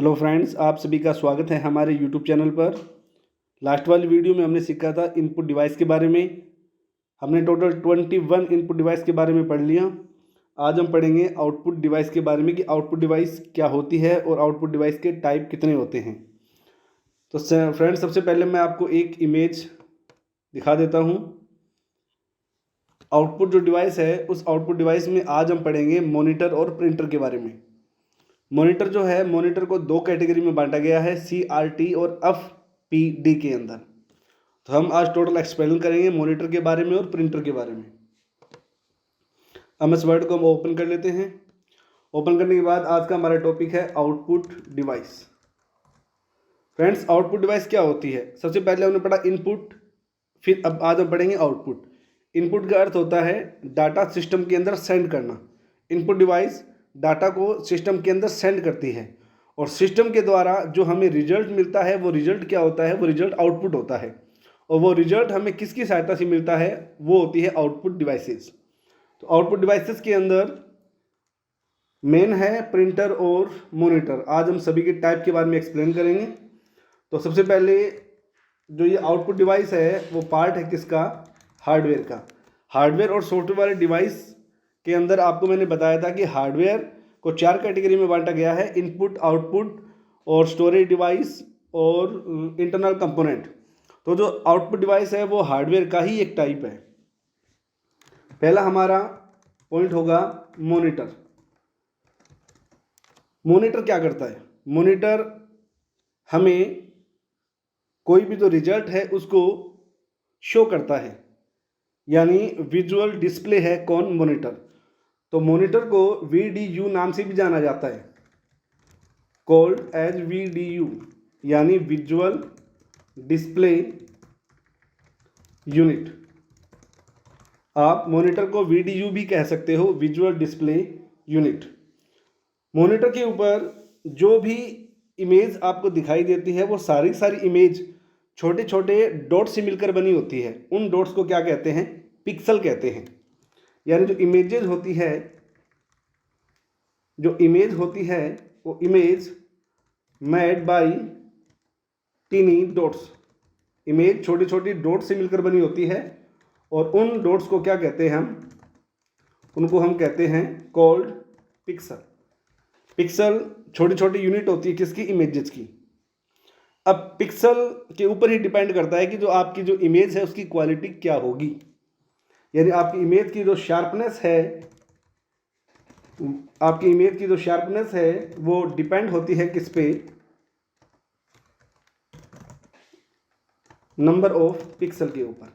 Hello friends, आप सभी का स्वागत है हमारे यूट्यूब चैनल पर। लास्ट वाली वीडियो में हमने सीखा था इनपुट डिवाइस के बारे में। हमने टोटल 21 इनपुट डिवाइस के बारे में पढ़ लिया। आज हम पढ़ेंगे आउटपुट डिवाइस के बारे में कि आउटपुट डिवाइस क्या होती है और आउटपुट डिवाइस के टाइप कितने होते हैं। तो फ्रेंड्स, सबसे पहले मैं आपको एक इमेज दिखा देता हूँ। आउटपुट जो डिवाइस है, उस आउटपुट डिवाइस में आज हम पढ़ेंगे मॉनिटर और प्रिंटर के बारे में। मॉनिटर जो है, मॉनिटर को दो कैटेगरी में बांटा गया है, CRT और FPD के अंदर। तो हम आज टोटल एक्सप्लेन करेंगे मॉनिटर के बारे में और प्रिंटर के बारे में। MS वर्ड को हम ओपन कर लेते हैं। ओपन करने के बाद आज का हमारा टॉपिक है output device. Friends, output device क्या होती है? सबसे पहले हमने पढ़ा इनपुट, फिर अब आज हम पढ़ेंगे आउटपुट। इनपुट का अर्थ होता है डाटा सिस्टम के अंदर सेंड करना। इनपुट डिवाइस डाटा को सिस्टम के अंदर सेंड करती है और सिस्टम के द्वारा जो हमें रिजल्ट मिलता है, वो रिजल्ट क्या होता है? वो रिजल्ट आउटपुट होता है। और वो रिजल्ट हमें किसकी सहायता से मिलता है? वो होती है आउटपुट डिवाइसेस। तो आउटपुट डिवाइसेस के अंदर मेन है प्रिंटर और मॉनिटर। आज हम सभी के टाइप के बारे में एक्सप्लेन करेंगे। तो सबसे पहले जो ये आउटपुट डिवाइस है, वो पार्ट है किसका? हार्डवेयर का। हार्डवेयर और सॉफ्टवेयर वाले डिवाइस के अंदर आपको मैंने बताया था कि हार्डवेयर को 4 कैटेगरी में बांटा गया है, इनपुट, आउटपुट और स्टोरेज डिवाइस और इंटरनल कंपोनेंट। तो जो आउटपुट डिवाइस है वो हार्डवेयर का ही एक टाइप है। पहला हमारा पॉइंट होगा मॉनिटर। मॉनिटर क्या करता है? मॉनिटर हमें कोई भी जो रिजल्ट है उसको शो करता है, यानी विजुअल डिस्प्ले है कौन? मॉनिटर। तो मॉनिटर को VDU नाम से भी जाना जाता है, कॉल्ड एज VDU, यानी विजुअल डिस्प्ले यूनिट। आप मॉनिटर को VDU भी कह सकते हो, विजुअल डिस्प्ले यूनिट। मॉनिटर के ऊपर जो भी इमेज आपको दिखाई देती है, वो सारी इमेज छोटे छोटे डॉट से मिलकर बनी होती है। उन डॉट्स को क्या कहते हैं? पिक्सल कहते हैं। यानी जो इमेज होती है वो image made by tiny dots. Image छोटी छोटी डॉट से मिलकर बनी होती है और उन डॉट्स को क्या कहते हैं? उनको हम कहते हैं कॉल्ड पिक्सल। पिक्सल छोटी छोटी यूनिट होती है किसकी? इमेजेस की। अब पिक्सल के ऊपर ही डिपेंड करता है कि जो आपकी जो इमेज है उसकी क्वालिटी क्या होगी। यानी आपकी इमेज की जो शार्पनेस है वो डिपेंड होती है किस पे? नंबर ऑफ पिक्सल के ऊपर।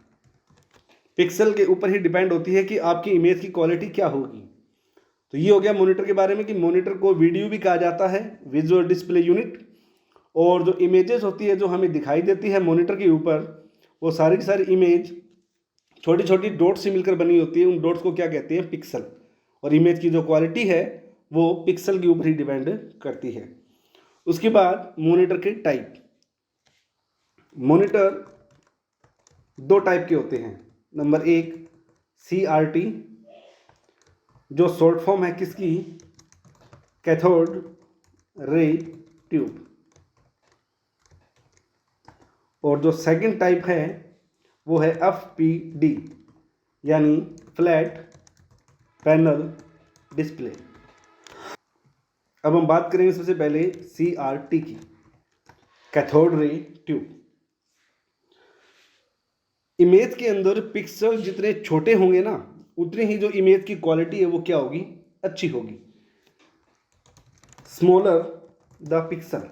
पिक्सल के ऊपर ही डिपेंड होती है कि आपकी इमेज की क्वालिटी क्या होगी। तो ये हो गया मॉनिटर के बारे में कि मॉनिटर को VDU भी कहा जाता है, विजुअल डिस्प्ले यूनिट। और जो इमेजेस होती है जो हमें दिखाई देती है मॉनिटर के ऊपर, वो सारी इमेज छोटी छोटी डॉट्स से मिलकर बनी होती है। उन डॉट्स को क्या कहते हैं? पिक्सल। और इमेज की जो क्वालिटी है वो पिक्सल के ऊपर ही डिपेंड करती है। उसके बाद मॉनिटर के टाइप। मॉनिटर 2 टाइप के होते हैं। नंबर 1 CRT, जो शॉर्ट फॉर्म है किसकी? Cathode ray tube. और जो सेकंड टाइप है वो है FPD, यानी फ्लैट पैनल डिस्प्ले। अब हम बात करेंगे सबसे पहले CRT की, कैथोड रे ट्यूब। इमेज के अंदर पिक्सल जितने छोटे होंगे ना, उतनी ही जो इमेज की क्वालिटी है वो क्या होगी? अच्छी होगी। स्मॉलर द पिक्सल,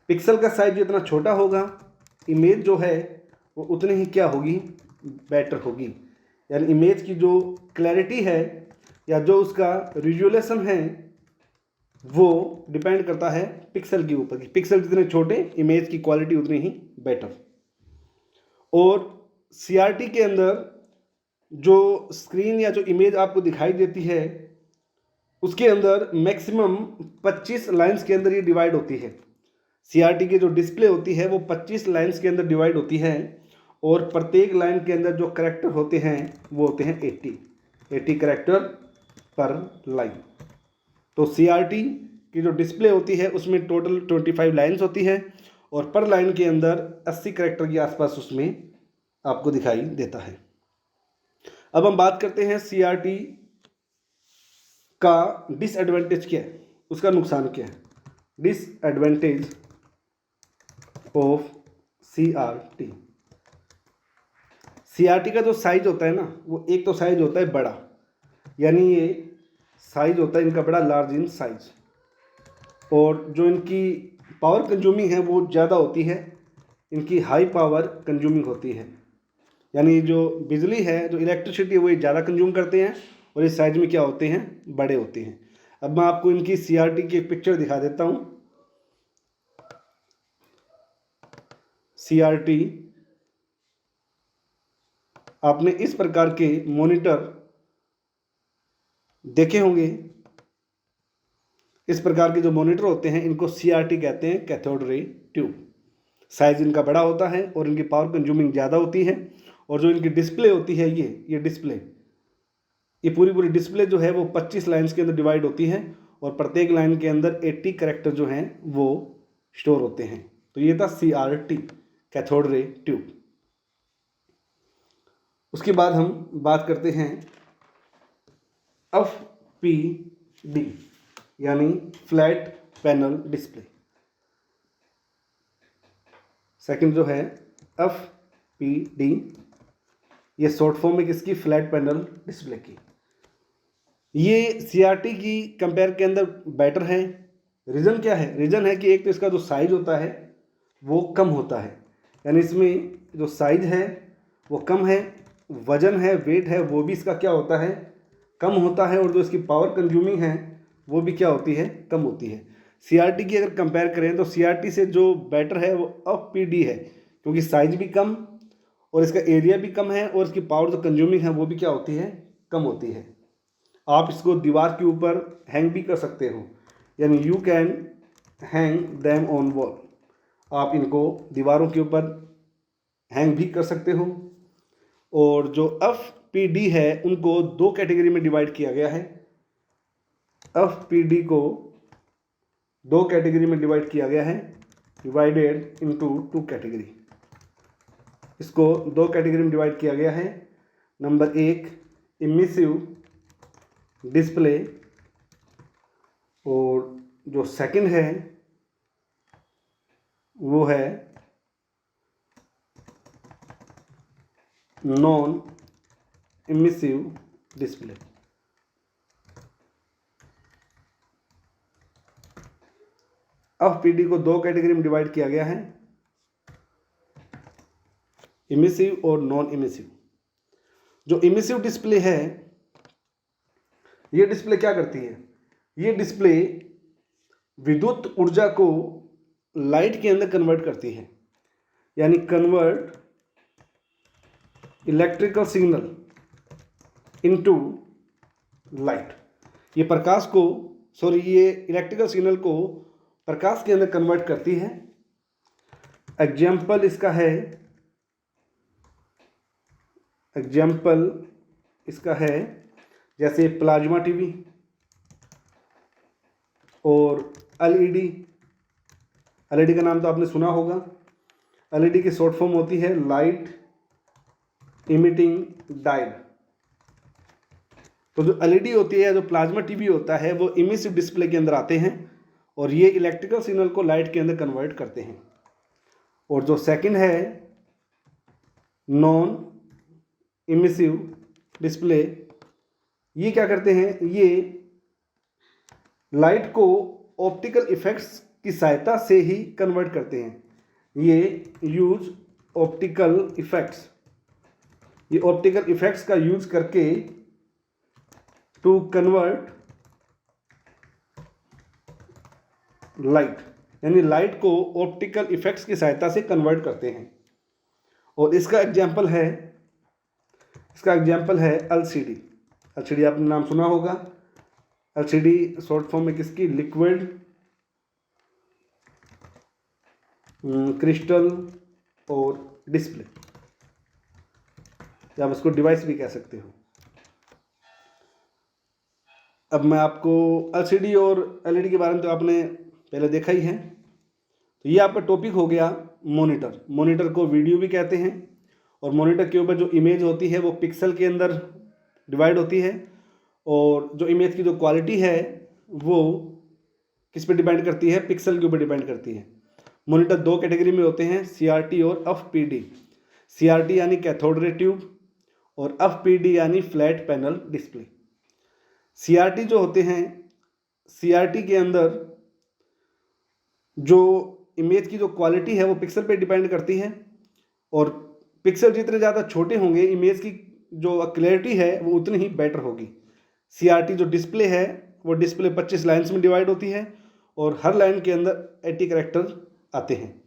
पिक्सल का साइज जितना छोटा होगा, इमेज जो है वो उतनी ही क्या होगी? बेटर होगी। यानी इमेज की जो क्लैरिटी है या जो उसका रिजोल्यूशन है वो डिपेंड करता है पिक्सल के ऊपर। पिक्सल जितने छोटे, इमेज की क्वालिटी उतनी ही बेटर। और CRT के अंदर जो स्क्रीन या जो इमेज आपको दिखाई देती है, उसके अंदर मैक्सिमम 25 लाइंस के अंदर ये डिवाइड होती है। CRT की जो डिस्प्ले होती है वो 25 लाइंस के अंदर डिवाइड होती है और प्रत्येक लाइन के अंदर जो करैक्टर होते हैं वो होते हैं 80 करैक्टर पर लाइन। तो CRT की जो डिस्प्ले होती है उसमें टोटल 25 लाइन्स होती है और पर लाइन के अंदर 80 कैरेक्टर के आसपास उसमें आपको दिखाई देता है। अब हम बात करते हैं CRT का डिसएडवांटेज क्या है, उसका नुकसान क्या है। Disadvantage of CRT। CRT का जो साइज होता है ना, वो एक तो साइज होता है बड़ा, यानी ये साइज होता है इनका बड़ा, लार्ज इन साइज, और जो इनकी पावर कंज्यूमिंग है वो ज़्यादा होती है, इनकी हाई पावर कंज्यूमिंग होती है, यानी जो बिजली है, जो इलेक्ट्रिसिटी है वो ज़्यादा कंज्यूम करते हैं और इस साइज में क्या होते हैं, बड़े होते हैं। अब मैं आपको इनकी CRT की एक पिक्चर दिखा देता हूँ। CRT आपने इस प्रकार के मॉनिटर देखे होंगे। इस प्रकार के जो मॉनिटर होते हैं इनको CRT कहते हैं, कैथोड रे ट्यूब। साइज इनका बड़ा होता है और इनकी पावर कंज्यूमिंग ज़्यादा होती है, और जो इनकी डिस्प्ले होती है ये डिस्प्ले, ये पूरी डिस्प्ले जो है वो 25 लाइन्स के अंदर डिवाइड होती है और प्रत्येक लाइन के अंदर 80 कैरेक्टर जो हैं वो स्टोर होते हैं। तो ये था CRT, कैथोड रे ट्यूब। उसके बाद हम बात करते हैं FPD, यानी फ्लैट पैनल डिस्प्ले। सेकंड जो है FPD, ये शॉर्ट फॉर्म में किसकी, फ्लैट पैनल डिस्प्ले की। ये CRT की कंपेयर के अंदर बेटर है। रीज़न क्या है, रीज़न है कि एक तो इसका जो साइज होता है वो कम होता है, यानी इसमें जो साइज है वो कम है, वजन है, वेट है, वो भी इसका क्या होता है, कम होता है, और जो इसकी पावर कंज्यूमिंग है वो भी क्या होती है, कम होती है। CRT की अगर कंपेयर करें तो CRT से जो बेटर है वो FPD है, क्योंकि साइज भी कम और इसका एरिया भी कम है और इसकी पावर जो कंज्यूमिंग है वो भी क्या होती है, कम होती है। आप इसको दीवार के ऊपर हैंग भी कर सकते हो, यानी you can hang them on wall. आप इनको दीवारों के ऊपर हैंग भी कर सकते हो। और जो FPD है उनको दो कैटेगरी में डिवाइड किया गया है। FPD को दो कैटेगरी में डिवाइड किया गया है, डिवाइडेड इनटू 2 कैटेगरी। इसको दो कैटेगरी में डिवाइड किया गया है। नंबर 1 इमिसिव डिस्प्ले, और जो सेकंड है वो है नॉन इमिसिव डिस्प्ले। FPD को दो कैटेगरी में डिवाइड किया गया है, इमिसिव और नॉन इमिसिव। जो इमिसिव डिस्प्ले है, ये डिस्प्ले क्या करती है, ये डिस्प्ले विद्युत ऊर्जा को लाइट के अंदर कन्वर्ट करती है, यानी convert electrical signal into light. ये प्रकाश को ये इलेक्ट्रिकल सिग्नल को प्रकाश के अंदर कन्वर्ट करती है। एग्जाम्पल इसका है जैसे प्लाज्मा टीवी और एलईडी का नाम तो आपने सुना होगा। एलईडी की शॉर्ट फॉर्म होती है लाइट इमिटिंग डायोड। तो जो एलईडी होती है, जो प्लाज्मा टीवी होता है, वो इमिसिव डिस्प्ले के अंदर आते हैं और ये इलेक्ट्रिकल सिग्नल को लाइट के अंदर कन्वर्ट करते हैं। और जो सेकंड है नॉन इमिसिव डिस्प्ले, ये क्या करते हैं, ये लाइट को ऑप्टिकल इफेक्ट्स की सहायता से ही कन्वर्ट करते हैं। ये यूज ऑप्टिकल इफेक्ट्स, ये ऑप्टिकल इफेक्ट्स का यूज करके टू कन्वर्ट लाइट, यानी लाइट को ऑप्टिकल इफेक्ट्स की सहायता से कन्वर्ट करते हैं। और इसका एग्जाम्पल है एलसीडी आपने नाम सुना होगा। एलसीडी शॉर्ट फॉर्म में किसकी, लिक्विड क्रिस्टल और डिस्प्ले, या आप इसको डिवाइस भी कह सकते हो। अब मैं आपको LCD और LED के बारे में तो आपने पहले देखा ही है। तो ये आपका टॉपिक हो गया मॉनिटर। मॉनिटर को वीडियो भी कहते हैं और मॉनिटर के ऊपर जो इमेज होती है वो पिक्सल के अंदर डिवाइड होती है और जो इमेज की जो क्वालिटी है वो किस पे डिपेंड करती है, पिक्सल के ऊपर डिपेंड करती है। मॉनिटर दो कैटेगरी में होते हैं, CRT और FPD। CRT यानी कैथोड रे ट्यूब और FPD यानी फ्लैट पैनल डिस्प्ले। CRT जो होते हैं, CRT के अंदर जो इमेज की जो क्वालिटी है वो पिक्सल पे डिपेंड करती है और पिक्सल जितने ज़्यादा छोटे होंगे इमेज की जो क्लैरिटी है वो उतनी ही बेटर होगी। CRT जो डिस्प्ले है वो डिस्प्ले 25 लाइन्स में डिवाइड होती है और हर लाइन के अंदर 80 कैरेक्टर आते हैं।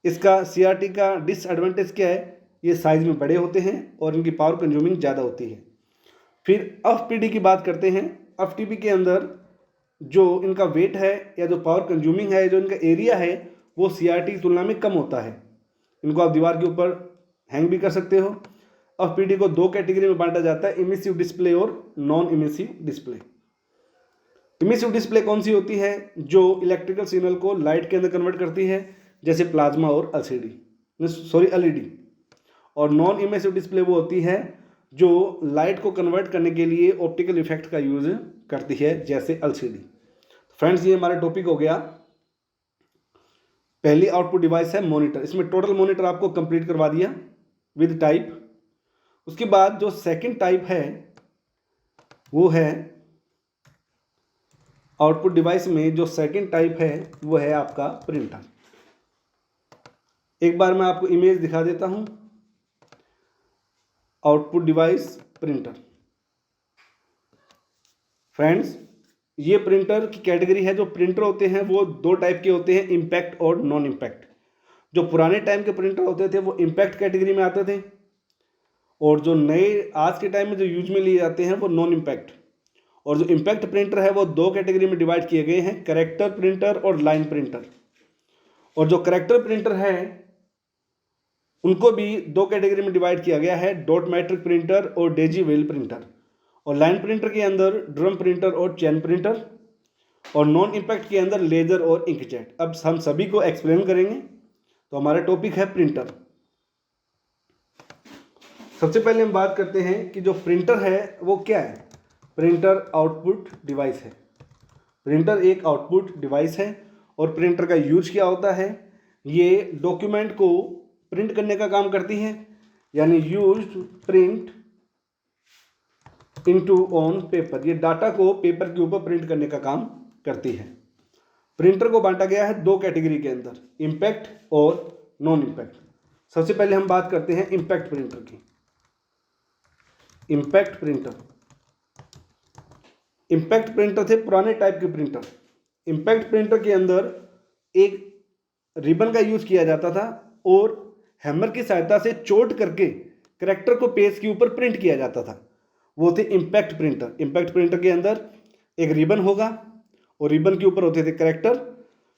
इसका CRT का डिसएडवांटेज क्या है, ये साइज़ में बड़े होते हैं और इनकी पावर कंज्यूमिंग ज़्यादा होती है। फिर FPD की बात करते हैं। FPD के अंदर जो इनका वेट है या जो पावर कंज्यूमिंग है, जो इनका एरिया है वो CRT की तुलना में कम होता है। इनको आप दीवार के ऊपर हैंग भी कर सकते हो। FPD को दो कैटेगरी में बांटा जाता है, इमिसिव डिस्प्ले और non emissive display. Emissive display कौन सी होती है, जो इलेक्ट्रिकल सिग्नल को लाइट के अंदर कन्वर्ट करती है, जैसे प्लाज्मा और LED। और नॉन इमिसिव डिस्प्ले वो होती है जो लाइट को कन्वर्ट करने के लिए ऑप्टिकल इफेक्ट का यूज करती है, जैसे LCD। फ्रेंड्स, ये हमारा टॉपिक हो गया। पहली आउटपुट डिवाइस है मॉनिटर। इसमें टोटल मॉनिटर आपको कंप्लीट करवा दिया विद टाइप। उसके बाद जो सेकंड टाइप है वो है आउटपुट डिवाइस में जो सेकंड टाइप है वो है आपका प्रिंटर। एक बार मैं आपको इमेज दिखा देता हूं। Output device printer. फ्रेंड्स, ये प्रिंटर की कैटेगरी है। जो प्रिंटर होते हैं वो दो टाइप के होते हैं, इम्पैक्ट और नॉन इम्पैक्ट। जो पुराने टाइम के प्रिंटर होते थे वो इम्पैक्ट कैटेगरी में आते थे और जो नए आज के टाइम में जो यूज में लिए जाते हैं वो नॉन इम्पैक्ट। और जो इम्पैक्ट प्रिंटर है वो दो कैटेगरी में डिवाइड किए गए हैं, कैरेक्टर प्रिंटर और लाइन प्रिंटर। और जो कैरेक्टर प्रिंटर है उनको भी दो कैटेगरी में डिवाइड किया गया है, डॉट मैट्रिक प्रिंटर और डेजी वेल प्रिंटर। और लाइन प्रिंटर के अंदर ड्रम प्रिंटर और चैन प्रिंटर। और नॉन इम्पैक्ट के अंदर लेजर और इंकजेट। अब हम सभी को एक्सप्लेन करेंगे। तो हमारा टॉपिक है प्रिंटर। सबसे पहले हम बात करते हैं कि जो प्रिंटर है वो क्या है। प्रिंटर आउटपुट डिवाइस है। प्रिंटर एक आउटपुट डिवाइस है और प्रिंटर का यूज क्या होता है, ये डॉक्यूमेंट को प्रिंट करने का काम करती है, यानी used print into on paper. ये डाटा को पेपर के ऊपर प्रिंट करने का काम करती है। प्रिंटर को बांटा गया है दो कैटेगरी के अंदर, इम्पैक्ट और नॉन इम्पैक्ट। सबसे पहले हम बात करते हैं इम्पैक्ट प्रिंटर की। Impact printer. इम्पैक्ट प्रिंटर थे पुराने टाइप के प्रिंटर। इम्पैक्ट प्रिंटर के अंदर एक रिबन का यूज किया जाता था और हैमर की सहायता से चोट करके कैरेक्टर को पेज के ऊपर प्रिंट किया जाता था, वो थे इम्पैक्ट प्रिंटर। इम्पैक्ट प्रिंटर के अंदर एक रिबन होगा और रिबन के ऊपर होते थे कैरेक्टर।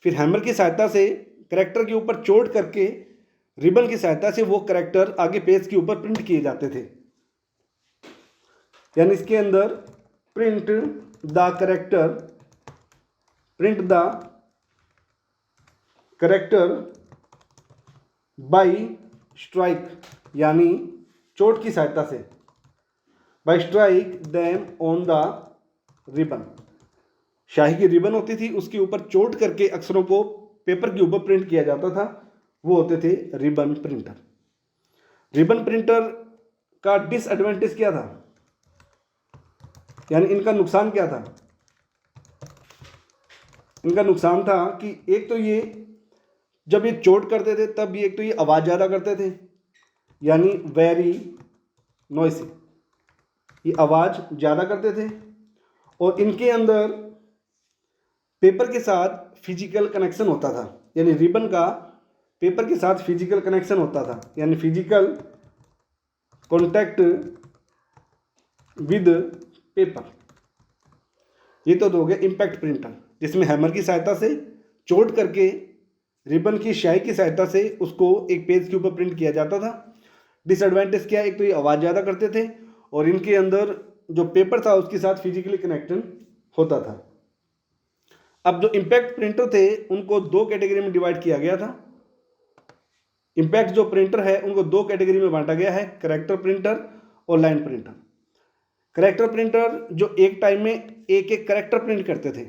फिर हैमर की सहायता से कैरेक्टर के ऊपर चोट करके रिबन की सहायता से वो कैरेक्टर आगे पेज के ऊपर प्रिंट किए जाते थे। यानी इसके अंदर print the character by strike, यानी चोट की सहायता से, by strike them on the ribbon. शाही की रिबन होती थी, उसके ऊपर चोट करके अक्षरों को पेपर के ऊपर प्रिंट किया जाता था, वो होते थे रिबन प्रिंटर। रिबन प्रिंटर का डिसएडवांटेज क्या था, यानी इनका नुकसान क्या था। इनका नुकसान था कि एक तो ये जब ये चोट करते थे तब एक तो ये आवाज़ ज़्यादा करते थे, यानी वेरी नॉइसी, ये आवाज़ ज़्यादा करते थे। और इनके अंदर पेपर के साथ फिजिकल कनेक्शन होता था, यानी रिबन का पेपर के साथ फिजिकल कनेक्शन होता था, यानी फिजिकल कॉन्टैक्ट विद पेपर। ये तो हो गया इम्पैक्ट प्रिंटर, जिसमें हैमर की सहायता से चोट करके रिबन की स्याही की सहायता से उसको एक पेज के ऊपर प्रिंट किया जाता था। डिसएडवांटेज क्या है, एक तो ये आवाज़ ज़्यादा करते थे और इनके अंदर जो पेपर था उसके साथ फिजिकली कनेक्शन होता था। अब जो इम्पैक्ट प्रिंटर थे उनको दो कैटेगरी में डिवाइड किया गया था। इम्पैक्ट जो प्रिंटर है उनको दो कैटेगरी में बांटा गया है, कैरेक्टर प्रिंटर और लाइन प्रिंटर। कैरेक्टर प्रिंटर जो एक टाइम में एक एक कैरेक्टर प्रिंट करते थे,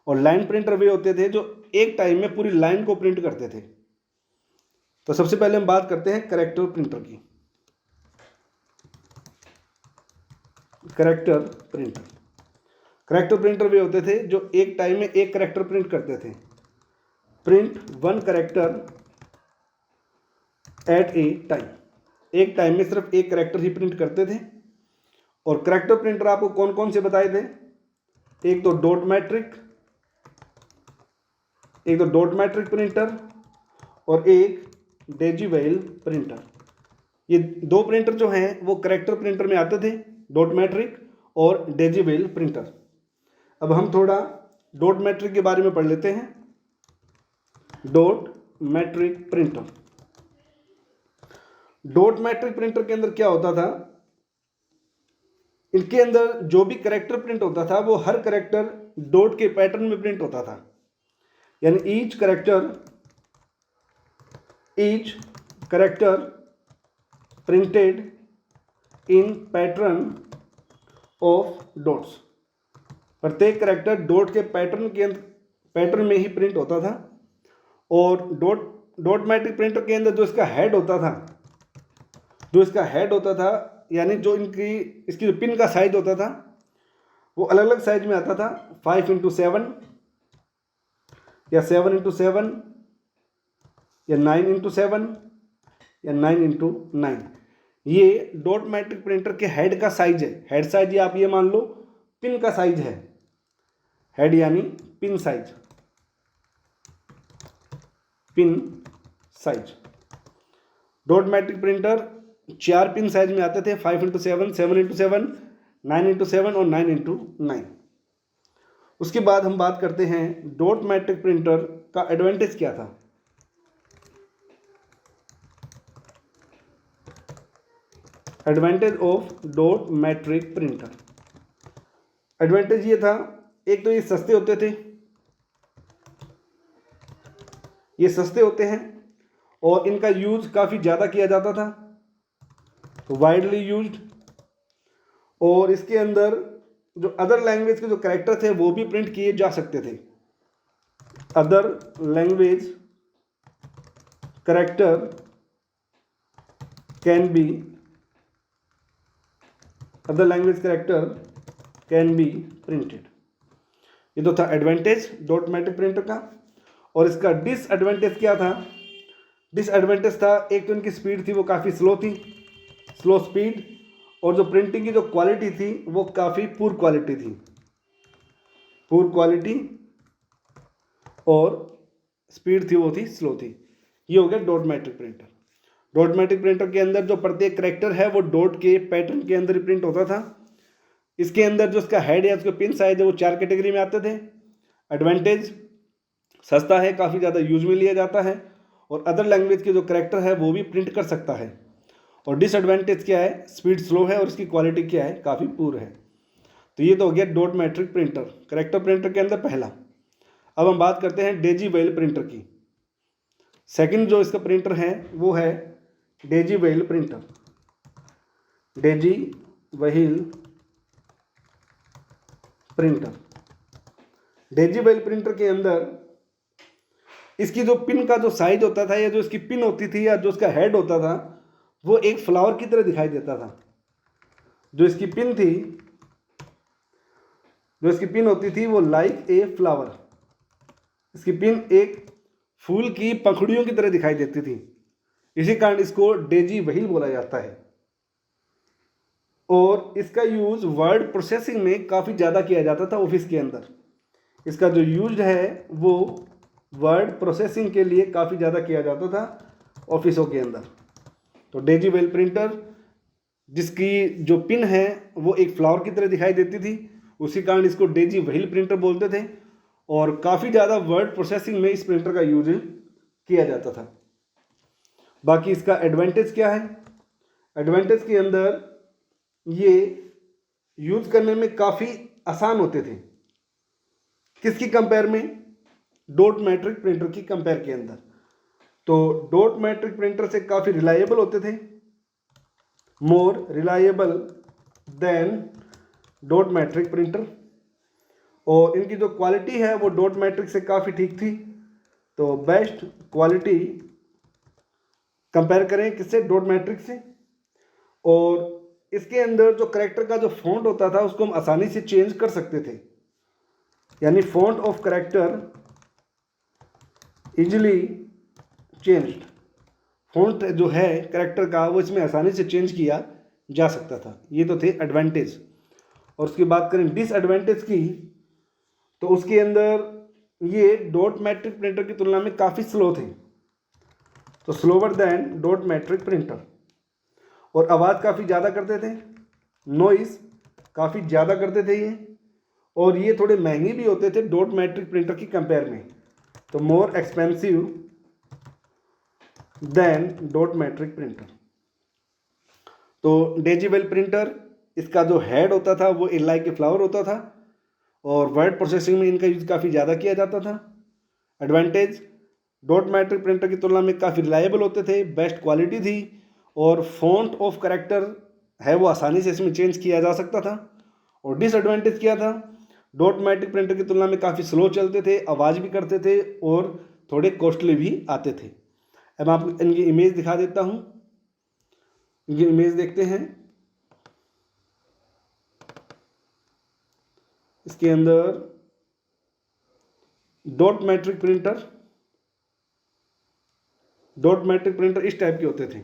और लाइन प्रिंटर वे होते थे जो एक टाइम में पूरी लाइन को प्रिंट करते थे। तो सबसे पहले हम बात करते हैं कैरेक्टर प्रिंटर की। कैरेक्टर प्रिंटर, कैरेक्टर प्रिंटर वे होते थे जो एक टाइम में एक कैरेक्टर प्रिंट करते थे। प्रिंट वन कैरेक्टर एट ए टाइम, एक टाइम में सिर्फ एक कैरेक्टर ही प्रिंट करते थे। और कैरेक्टर प्रिंटर आपको कौन कौन से बताए थे? एक तो डॉट मैट्रिक प्रिंटर और एक डेजीवेल प्रिंटर। ये दो प्रिंटर जो हैं वो कैरेक्टर प्रिंटर में आते थे, डॉट मैट्रिक और डेजीवेल प्रिंटर। अब हम थोड़ा डॉट मैट्रिक के बारे में पढ़ लेते हैं। Dot matrix printer, dot matrix printer के अंदर क्या होता था? इनके अंदर जो भी कैरेक्टर प्रिंट होता था वो हर कैरेक्टर डॉट के पैटर्न में प्रिंट होता था। यानी each character printed in pattern of dots, प्रत्येक कैरेक्टर डॉट के पैटर्न में ही प्रिंट होता था। और डॉट मैट्रिक प्रिंटर के अंदर जो इसका हेड होता था, यानी जो इसकी जो पिन का साइज होता था वो अलग अलग साइज में आता था, 5x7 या 7x7 या 9x7 या 9x9। ये डॉट मैट्रिक प्रिंटर के हेड का साइज है। हेड साइज ये आप ये मान लो पिन का साइज है। हेड यानी pin size, dot matrix printer 4 pin size में आते थे, 5x7, 7x7, 9x7 और 9x9। उसके बाद हम बात करते हैं डॉट मैट्रिक प्रिंटर का एडवांटेज क्या था। Advantage of dot matrix printer, advantage ये था, एक तो ये सस्ते होते हैं और इनका यूज काफ़ी ज़्यादा किया जाता था, वाइडली यूज्ड। और इसके अंदर जो अदर लैंग्वेज के जो कैरेक्टर थे वो भी प्रिंट किए जा सकते थे। Other language character can be printed. ये तो था एडवांटेज डॉट मैट्रिक प्रिंटर का। और इसका डिसएडवांटेज क्या था? डिसएडवांटेज था, एक तो इनकी स्पीड थी वो काफ़ी स्लो स्पीड, और जो प्रिंटिंग की जो क्वालिटी थी वो काफ़ी पुअर क्वालिटी और स्पीड थी वो थी स्लो थी। ये हो गया dot matrix printer. Dot matrix printer के अंदर जो प्रत्येक कैरेक्टर है वो डॉट के पैटर्न के अंदर ही प्रिंट होता था। इसके अंदर जो इसका हेड है, उसका पिन साइज है, वो 4 कैटेगरी में आते थे। एडवांटेज, सस्ता है, काफ़ी ज़्यादा यूज में लिया जाता है, और अदर लैंग्वेज के जो कैरेक्टर है वो भी प्रिंट कर सकता है। और डिसएडवांटेज क्या है? स्पीड स्लो है और इसकी क्वालिटी क्या है? काफ़ी पुअर है। तो ये तो हो गया dot matrix printer, character printer के अंदर पहला। अब हम बात करते हैं डेजीवेल प्रिंटर की। सेकंड जो इसका प्रिंटर है वो है डेजीवेल प्रिंटर। डेजीवेल प्रिंटर के अंदर इसकी जो पिन का जो साइज होता था, या जो इसकी पिन होती थी, या जो इसका हेड होता था, वो एक फ्लावर की तरह दिखाई देता था। जो इसकी पिन होती थी वो लाइक ए फ्लावर, इसकी पिन एक फूल की पंखुड़ियों की तरह दिखाई देती थी। इसी कारण इसको डेजीवेल बोला जाता है। और इसका यूज वर्ड प्रोसेसिंग में काफ़ी ज़्यादा किया जाता था ऑफिस के अंदर। इसका जो यूज है वो वर्ड प्रोसेसिंग के लिए काफ़ी ज़्यादा किया जाता था ऑफिसों के अंदर। तो डेजीवेल प्रिंटर, जिसकी जो पिन है वो एक फ्लावर की तरह दिखाई देती थी, उसी कारण इसको डेजीवेल प्रिंटर बोलते थे। और काफ़ी ज़्यादा वर्ड प्रोसेसिंग में इस प्रिंटर का यूज किया जाता था। बाकी इसका एडवांटेज क्या है? एडवांटेज के अंदर ये यूज करने में काफ़ी आसान होते थे। किसकी कंपेयर में? डॉट मैट्रिक प्रिंटर की कंपेयर के अंदर। तो डॉट मैट्रिक प्रिंटर से काफ़ी रिलायबल होते थे, more reliable then dot matrix printer, और इनकी जो क्वालिटी है वो डॉट मैट्रिक से काफ़ी ठीक थी। तो बेस्ट क्वालिटी कंपेयर करें किससे? डॉट मैट्रिक से। और इसके अंदर जो करेक्टर का जो फॉन्ट होता था उसको हम आसानी से चेंज कर सकते थे, यानी font of character easily changed. Font जो है करेक्टर का वो इसमें आसानी से चेंज किया जा सकता था। ये तो थे एडवांटेज। और उसकी बात करें डिसएडवांटेज की, तो उसके अंदर ये डॉट मैट्रिक प्रिंटर की तुलना में काफ़ी स्लो थे, तो slower than dot matrix printer. और आवाज़ काफ़ी ज़्यादा करते थे, नॉइज़ काफ़ी ज़्यादा करते थे ये, और ये थोड़े महंगे भी होते थे डॉट मैट्रिक प्रिंटर की कंपेयर में, तो more expensive than dot matrix printer. तो डेजीवेल प्रिंटर, इसका जो हेड होता था वो इलाई के फ्लावर होता था, और वर्ड प्रोसेसिंग में इनका यूज़ काफ़ी ज़्यादा किया जाता था। एडवांटेज, डॉट मैट्रिक प्रिंटर की तुलना में काफ़ी रिलायबल होते थे, बेस्ट क्वालिटी थी, और फॉन्ट ऑफ करेक्टर है वो आसानी से इसमें चेंज किया जा सकता था। और डिसएडवांटेज क्या था? डॉट मैट्रिक प्रिंटर की तुलना में काफ़ी स्लो चलते थे, आवाज़ भी करते थे, और थोड़े कॉस्टली भी आते थे। अब आपको इनकी इमेज दिखा देता हूँ, इनकी इमेज देखते हैं। इसके अंदर डॉट मैट्रिक प्रिंटर इस टाइप के होते थे,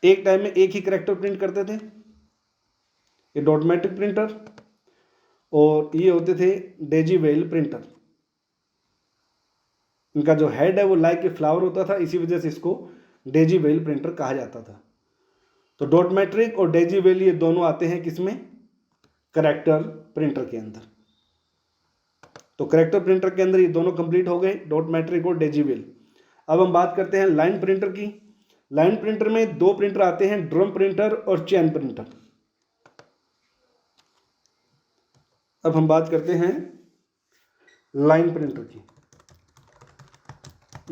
एक टाइम में एक ही करेक्टर प्रिंट करते थे, ये डॉट मैट्रिक प्रिंटर। और ये होते थे डेजीवेल प्रिंटर, इनका जो हेड है वो लाइक ए फ्लावर होता था, इसी वजह से इसको डेजीवेल प्रिंटर कहा जाता था। तो डॉट मैट्रिक और डेजीवेल ये दोनों आते हैं किसमें? करेक्टर प्रिंटर के अंदर। तो करेक्टर प्रिंटर के अंदर ये दोनों कंप्लीट हो गए, डॉट मैट्रिक और डेजीवेल। अब हम बात करते हैं लाइन प्रिंटर की। लाइन प्रिंटर में दो प्रिंटर आते हैं, ड्रम प्रिंटर और चैन प्रिंटर। अब हम बात करते हैं लाइन प्रिंटर की।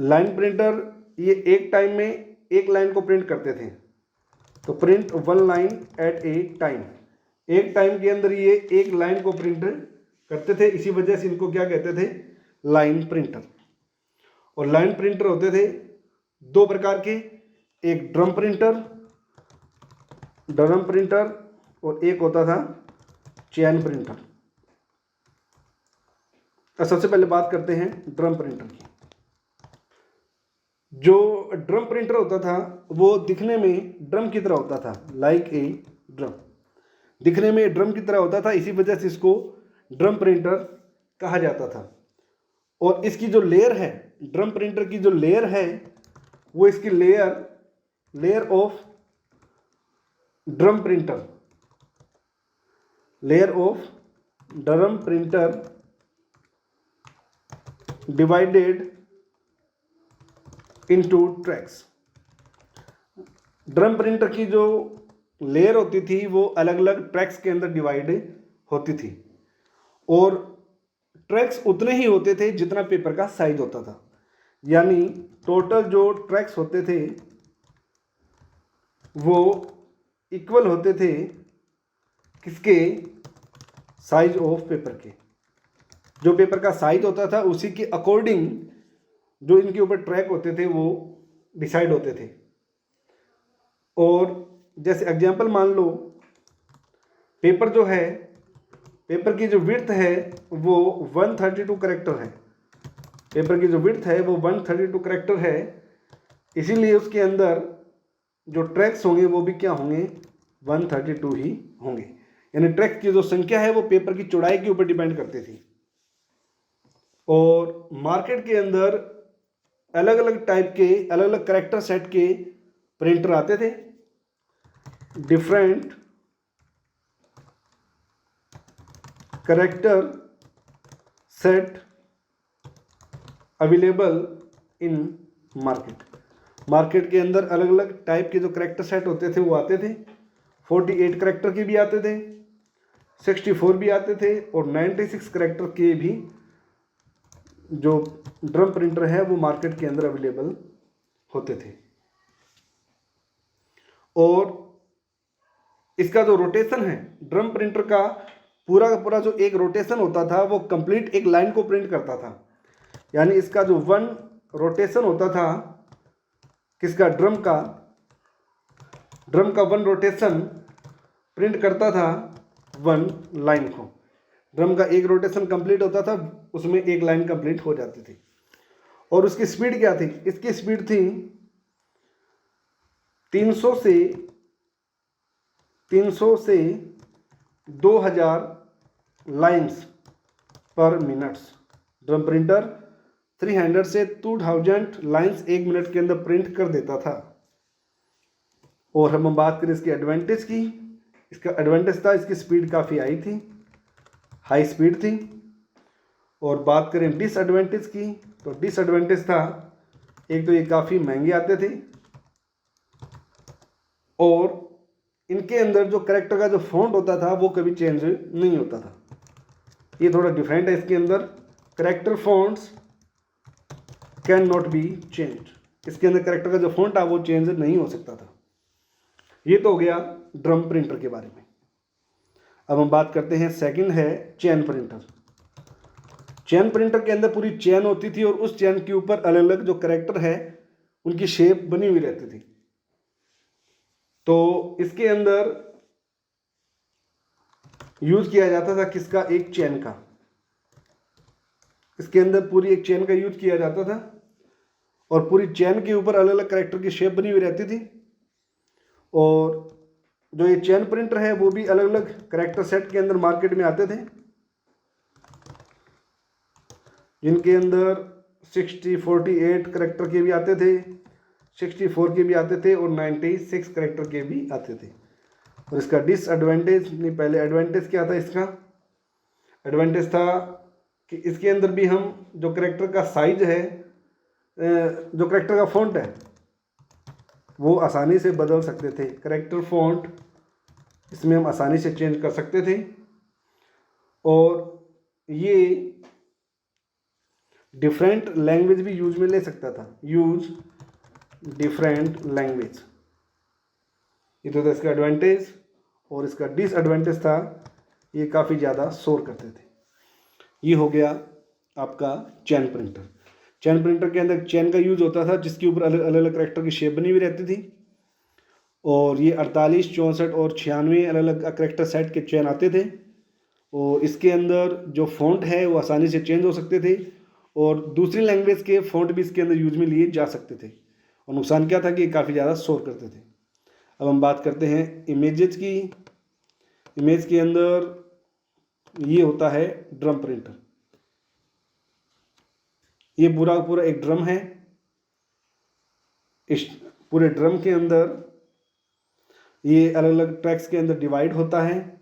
लाइन प्रिंटर ये एक टाइम में एक लाइन को प्रिंट करते थे, तो print one line at A time, एक टाइम के अंदर ये एक लाइन को प्रिंट करते थे, इसी वजह से इनको क्या कहते थे? Line printer. और लाइन प्रिंटर होते थे दो प्रकार के, एक ड्रम प्रिंटर और एक होता था चैन प्रिंटर। तो सबसे पहले बात करते हैं ड्रम प्रिंटर की। जो ड्रम प्रिंटर होता था वो दिखने में ड्रम की तरह होता था, लाइक ए ड्रम, दिखने में ड्रम की तरह होता था, इसी वजह से इसको ड्रम प्रिंटर कहा जाता था। और इसकी जो लेयर है, ड्रम प्रिंटर की जो लेयर है वो इसकी layer of drum printer divided into tracks. Drum printer की जो लेयर होती थी वो अलग अलग ट्रैक्स के अंदर डिवाइड होती थी, और ट्रैक्स उतने ही होते थे जितना पेपर का साइज होता था, यानी टोटल जो ट्रैक्स होते थे वो इक्वल होते थे किसके? साइज ऑफ पेपर के। जो पेपर का साइज होता था उसी के अकॉर्डिंग जो इनके ऊपर ट्रैक होते थे वो डिसाइड होते थे। और जैसे एग्जांपल मान लो, पेपर जो है, पेपर की जो विड्थ है वो 132 करेक्टर है, पेपर की जो विड्थ है वो 132 करेक्टर है, इसीलिए उसके अंदर जो ट्रैक्स होंगे वो भी क्या होंगे? 132 ही होंगे। यानी ट्रैक्स की जो संख्या है वो पेपर की चौड़ाई के ऊपर डिपेंड करती थी। और मार्केट के अंदर अलग अलग टाइप के, अलग अलग करेक्टर सेट के प्रिंटर आते थे, different character set available in market के अंदर अलग अलग टाइप के जो करेक्टर सेट होते थे वो आते थे, 48 करेक्टर के भी आते थे, 64 भी आते थे और 96 करेक्टर के भी जो ड्रम प्रिंटर है वो मार्केट के अंदर अवेलेबल होते थे। और इसका जो रोटेशन है ड्रम प्रिंटर का पूरा जो एक रोटेशन होता था वो कंप्लीट एक लाइन को प्रिंट करता था। यानी इसका जो वन रोटेशन होता था किसका, ड्रम का वन रोटेशन प्रिंट करता था वन लाइन को। ड्रम का एक रोटेशन कंप्लीट होता था, उसमें एक लाइन कंप्लीट हो जाती थी। और उसकी स्पीड क्या थी, इसकी स्पीड थी 300 से 2000 लाइन्स पर मिनट्स। ड्रम प्रिंटर 300 से 2000 लाइन्स एक मिनट के अंदर प्रिंट कर देता था। और हम बात करें इसकी एडवांटेज की, इसका एडवांटेज था इसकी स्पीड काफ़ी हाई स्पीड थी। और बात करें डिसएडवांटेज की, तो डिसएडवांटेज था एक तो ये काफ़ी महंगे आते थे और इनके अंदर जो करेक्टर का जो फॉन्ट होता था वो कभी चेंज नहीं होता था। ये थोड़ा डिफरेंट है, इसके अंदर character fonts can not be change. इसके अंदर करेक्टर का जो फॉन्ट था वो चेंज नहीं हो सकता था। ये तो हो गया ड्रम प्रिंटर के बारे में। अब हम बात करते हैं, सेकंड है चेन प्रिंटर। चेन प्रिंटर के अंदर पूरी चेन होती थी और उस चेन के ऊपर अलग अलग जो करेक्टर है उनकी शेप बनी हुई रहती थी। तो इसके अंदर यूज किया जाता था किसका, एक चेन का। इसके अंदर पूरी एक चेन का यूज किया जाता था और पूरी चेन के ऊपर अलग अलग करेक्टर की शेप बनी हुई रहती थी। और जो ये चेन प्रिंटर है वो भी अलग अलग करेक्टर सेट के अंदर मार्केट में आते थे, जिनके अंदर 48 करेक्टर के भी आते थे, 64 के भी आते थे और 96 करेक्टर के भी आते थे। और इसका डिसएडवांटेज नहीं, पहले एडवांटेज क्या था इसका, एडवांटेज था कि इसके अंदर भी हम जो करेक्टर का साइज है, जो करेक्टर का फॉन्ट है वो आसानी से बदल सकते थे। करेक्टर फॉन्ट इसमें हम आसानी से चेंज कर सकते थे। और ये डिफरेंट लैंग्वेज भी यूज में ले सकता था, यूज डिफरेंट लैंग्वेज। ये तो था इसका एडवांटेज। और इसका डिसएडवांटेज था ये काफ़ी ज़्यादा शोर करते थे। ये हो गया आपका चेन प्रिंटर। चेन प्रिंटर के अंदर चेन का यूज होता था जिसके ऊपर अलग अलग करेक्टर की शेप बनी हुई रहती थी। और ये 48, 64 और 96 अलग अलग करेक्टर सेट के चेन आते थे। और इसके अंदर जो फॉन्ट है वो आसानी से चेंज हो सकते थे और दूसरी लैंग्वेज के फॉन्ट भी इसके अंदर यूज में लिए जा सकते थे। और नुकसान क्या था कि ये काफ़ी ज़्यादा शोर करते थे। अब हम बात करते हैं इमेजेस की। इमेज के अंदर ये होता है ड्रम प्रिंटर। ये पूरा एक ड्रम है। इस पूरे ड्रम के अंदर ये अलग अलग ट्रैक्स के अंदर डिवाइड होता है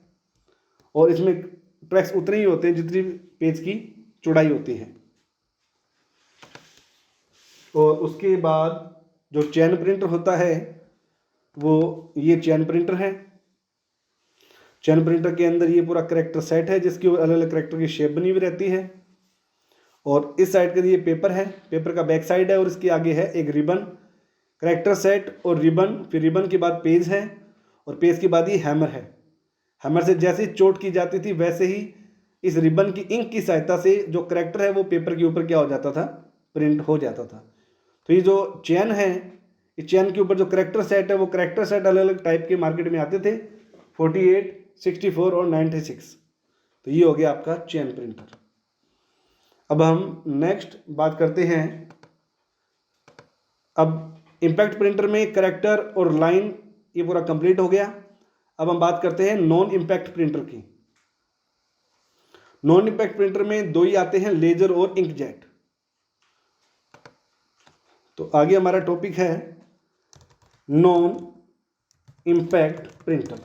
और इसमें ट्रैक्स उतने ही होते हैं जितनी पेज की चौड़ाई होती है। और उसके बाद जो चेन प्रिंटर होता है वो ये चेन प्रिंटर है। चेन प्रिंटर के अंदर ये पूरा करेक्टर सेट है जिसके ऊपर अलग अलग करेक्टर की शेप बनी हुई रहती है। और इस साइड का ये पेपर है, पेपर का बैक साइड है और इसके आगे है एक रिबन। करेक्टर सेट और रिबन, फिर रिबन के बाद पेज है और पेज के बाद ये हैमर है। हैमर से जैसे ही चोट की जाती थी वैसे ही इस रिबन की इंक की सहायता से जो करेक्टर है वो पेपर के ऊपर क्या हो जाता था, प्रिंट हो जाता था। तो ये जो चेन है, इस चेन के ऊपर जो करेक्टर सेट है वो करेक्टर सेट अलग अलग टाइप के मार्केट में आते थे, 48, 64 और 96। तो ये हो गया आपका चेन प्रिंटर। अब हम नेक्स्ट बात करते हैं, अब इम्पैक्ट प्रिंटर में करेक्टर और लाइन ये पूरा कंप्लीट हो गया। अब हम बात करते हैं नॉन इम्पैक्ट प्रिंटर की। नॉन इम्पैक्ट प्रिंटर में दो ही आते हैं, लेजर और इंकजेट। तो आगे हमारा टॉपिक है non impact printer.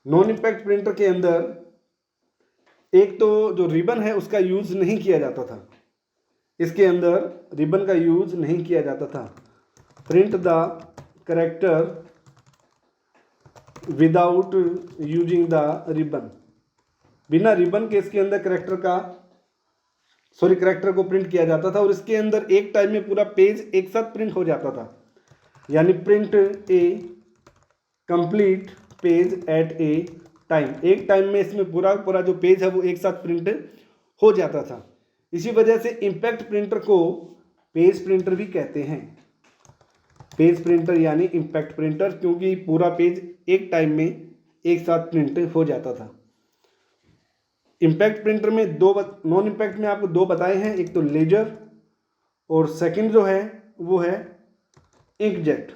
Non impact printer के अंदर एक तो जो रिबन है उसका यूज नहीं किया जाता था। इसके अंदर रिबन का यूज नहीं किया जाता था। Print the character without using the ribbon. बिना रिबन के इसके अंदर करेक्टर को प्रिंट किया जाता था और इसके अंदर एक टाइम में पूरा पेज एक साथ प्रिंट हो जाता था, यानी प्रिंट ए कंप्लीट पेज एट ए टाइम। एक टाइम में इसमें पूरा जो पेज है वो एक साथ प्रिंट हो जाता था। इसी वजह से इम्पैक्ट प्रिंटर को पेज प्रिंटर भी कहते हैं। पेज प्रिंटर यानी इम्पैक्ट प्रिंटर, क्योंकि पूरा पेज एक टाइम में एक साथ प्रिंट हो जाता था। इम्पैक्ट प्रिंटर में नॉन इम्पैक्ट में आपको दो बताए हैं, एक तो लेजर और सेकंड जो है वो है इंकजेट।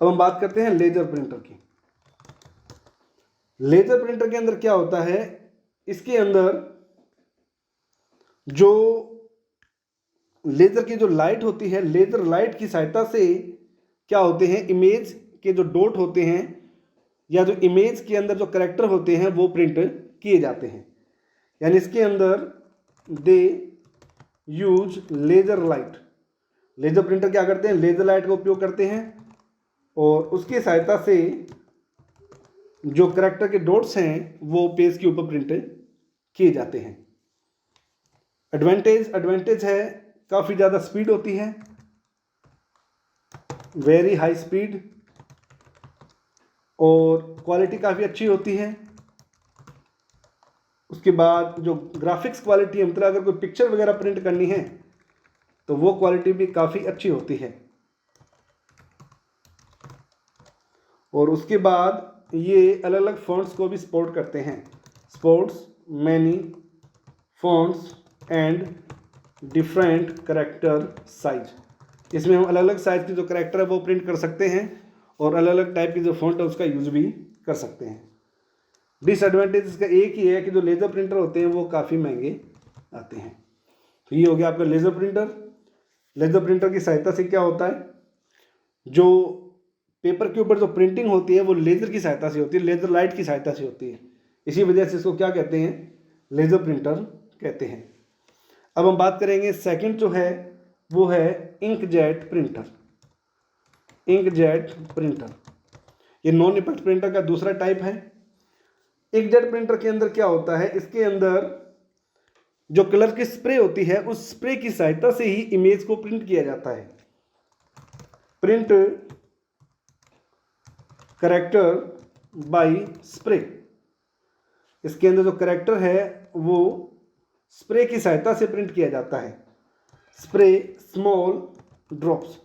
अब हम बात करते हैं लेजर प्रिंटर की। लेजर प्रिंटर के अंदर क्या होता है, इसके अंदर जो लेजर की जो लाइट होती है, लेजर लाइट की सहायता से क्या होते हैं, इमेज के जो डॉट होते हैं या जो इमेज के अंदर जो कैरेक्टर होते हैं वो प्रिंट किए जाते हैं। यानी इसके अंदर they use laser light. Laser printer क्या करते हैं, लेजर लाइट का उपयोग करते हैं और उसकी सहायता से जो कैरेक्टर के डॉट्स हैं वो पेज के ऊपर प्रिंट किए जाते हैं। एडवांटेज है काफ़ी ज़्यादा स्पीड होती है, वेरी हाई स्पीड, और क्वालिटी काफ़ी अच्छी होती है। उसके बाद जो ग्राफिक्स क्वालिटी है, मतलब अगर कोई पिक्चर वगैरह प्रिंट करनी है तो वो क्वालिटी भी काफ़ी अच्छी होती है। और उसके बाद ये अलग अलग फॉन्ट्स को भी सपोर्ट करते हैं, sports many fonts and different character size. इसमें हम अलग अलग साइज के जो करेक्टर है वो प्रिंट कर सकते हैं और अलग अलग टाइप की जो फॉन्ट है उसका यूज भी कर सकते हैं। डिसएडवांटेज इसका एक ही है कि जो लेज़र प्रिंटर होते हैं वो काफ़ी महंगे आते हैं। तो ये हो गया आपका लेज़र प्रिंटर। लेज़र प्रिंटर की सहायता से क्या होता है, जो पेपर के ऊपर जो प्रिंटिंग होती है वो लेज़र की सहायता से होती है, लेज़र लाइट की सहायता से होती है। इसी वजह से इसको क्या कहते हैं, लेज़र प्रिंटर कहते हैं। अब हम बात करेंगे सेकंड जो है वो है इंकजेट प्रिंटर। इंकजेट प्रिंटर ये नॉन इम्पैक्ट प्रिंटर का दूसरा टाइप है। इंकजेट प्रिंटर के अंदर क्या होता है, इसके अंदर जो कलर की स्प्रे होती है उस स्प्रे की सहायता से ही इमेज को प्रिंट किया जाता है। Print character by spray. इसके अंदर जो करेक्टर है वो स्प्रे की सहायता से प्रिंट किया जाता है। स्प्रे स्मॉल ड्रॉप्स,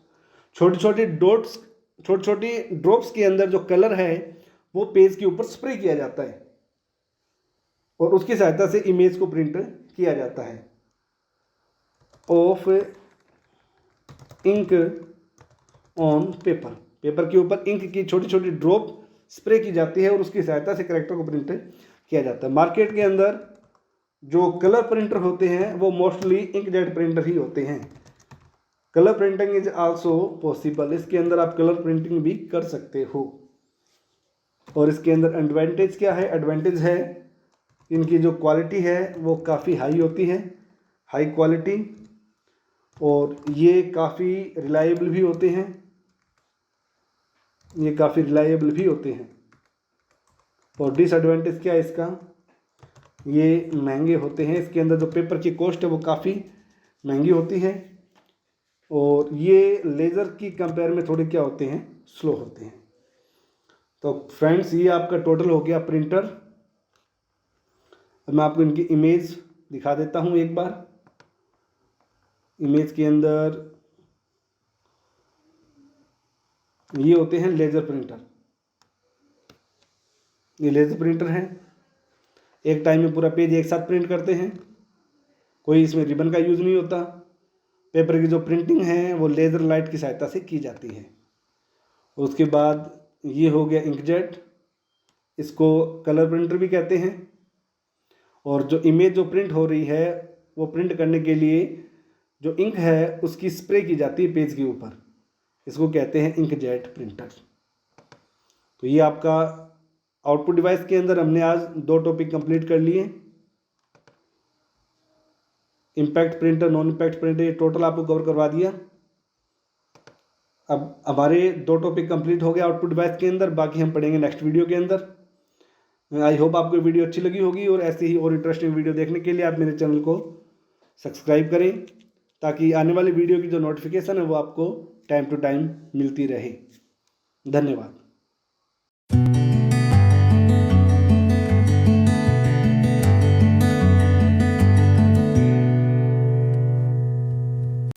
छोटी छोटी ड्रॉप्स के अंदर जो कलर है वो पेज के ऊपर स्प्रे किया जाता है और उसकी सहायता से इमेज को प्रिंट किया जाता है। Of ink on paper, paper के ऊपर इंक की छोटी छोटी ड्रॉप स्प्रे की जाती है और उसकी सहायता से कैरेक्टर को प्रिंट किया जाता है। मार्केट के अंदर जो कलर प्रिंटर होते हैं वो मोस्टली इंकजेट प्रिंटर ही होते हैं। Colour printing is also possible, इसके अंदर आप कलर प्रिंटिंग भी कर सकते हो। और इसके अंदर एडवांटेज क्या है, एडवांटेज है इनकी जो क्वालिटी है वो काफ़ी हाई होती है, हाई क्वालिटी, और ये काफ़ी रिलायबल भी होते हैं, ये काफ़ी रिलायबल भी होते हैं। और डिसएडवांटेज क्या है इसका, ये महंगे होते हैं। इसके अंदर जो पेपर की कॉस्ट है वो काफ़ी महंगी होती है और ये लेज़र की कंपेयर में थोड़े क्या होते हैं, स्लो होते हैं। तो फ्रेंड्स ये आपका टोटल हो गया प्रिंटर। अब मैं आपको इनकी इमेज दिखा देता हूँ एक बार। इमेज के अंदर ये होते हैं लेज़र प्रिंटर, ये लेज़र प्रिंटर हैं, एक टाइम में पूरा पेज एक साथ प्रिंट करते हैं, कोई इसमें रिबन का यूज़ नहीं होता। पेपर की जो प्रिंटिंग है वो लेज़र लाइट की सहायता से की जाती है। उसके बाद ये हो गया इंकजेट, इसको कलर प्रिंटर भी कहते हैं। और जो इमेज जो प्रिंट हो रही है वो प्रिंट करने के लिए जो इंक है उसकी स्प्रे की जाती है पेज के ऊपर, इसको कहते हैं इंकजेट प्रिंटर। तो ये आपका आउटपुट डिवाइस के अंदर हमने आज 2 टॉपिक कंप्लीट कर लिए। Impact printer, non impact printer, ये टोटल आपको कवर करवा दिया। अब हमारे 2 टॉपिक कंप्लीट हो गए आउटपुट डिवाइस के अंदर, बाकी हम पढ़ेंगे नेक्स्ट वीडियो के अंदर। आई होप आपको वीडियो अच्छी लगी होगी, और ऐसी ही और इंटरेस्टिंग वीडियो देखने के लिए आप मेरे चैनल को सब्सक्राइब करें, ताकि आने वाली वीडियो की जो नोटिफिकेशन है वो आपको टाइम टू टाइम मिलती रहे। धन्यवाद।